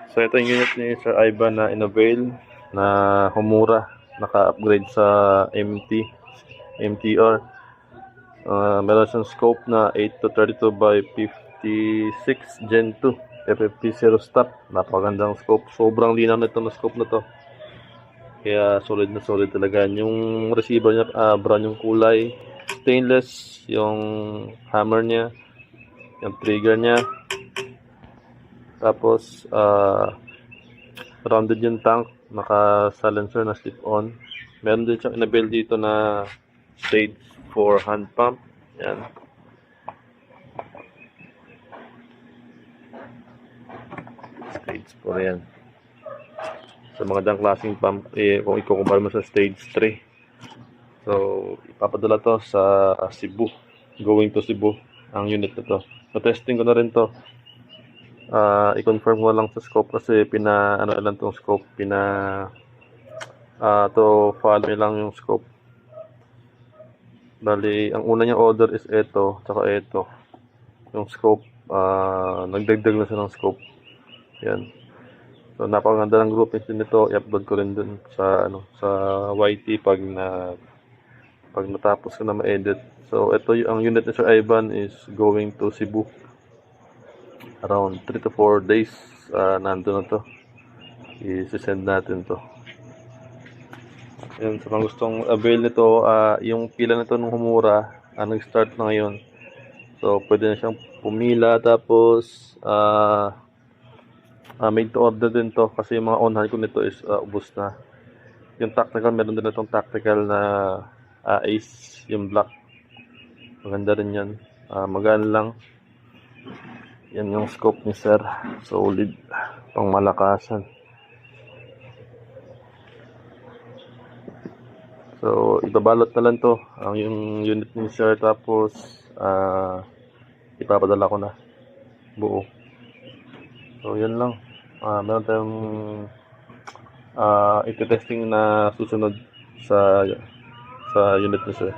So ito yung unit ni Sir Ivan na Innovail na Homura, naka-upgrade sa MTR. Meron siyang scope na 8 to 32 by 56 Gen 2 FFP0 stop. Napakagandang scope, sobrang linaw na ito na scope na to, kaya solid na solid talaga. Yung receiver niya brown yung kulay, stainless yung hammer niya, yung trigger niya, tapos rounded yung tank, naka silencer na slip on. Meron din siyang Innovail dito na stage 4 hand pump. Yan, stage 4 yan. Sa mga dang klaseng pump, kung ikukumpara mo sa stage 3. So ipapadala to sa Cebu, going to Cebu ang unit na to. So testing ko na rin to. I-confirm ko lang sa scope kasi ano lang tong scope, to follow lang yung scope. Bali, ang una niyang order is ito, tsaka ito. Yung scope, nagdagdag na siya ng scope. Yan. So napakaganda ng groupings din nito. I-upload ko rin dun sa sa YT pag natapos ko na ma-edit. So ito ang unit ni Sir Ivan is going to Cebu. Around 3 to 4 days nandun na to. I-send natin to. Yun, sa mga gustong avail nito, yung pila nito nung Homura, nag-start na ngayon. So pwede na siyang pumila, tapos made to order din to kasi yung mga on-hand ko nito is ubos na. Yung tactical, meron din itong tactical na Ace, yung black. Maganda rin yan. Magaan lang. Yan yung scope ni Sir. Solid. Pang malakasan. So ibabalot na lang to ang yung unit ni Sir, tapos ipapadala ko na buo. So yan lang. Meron tayong iti-testing na susunod sa unit ni Sir.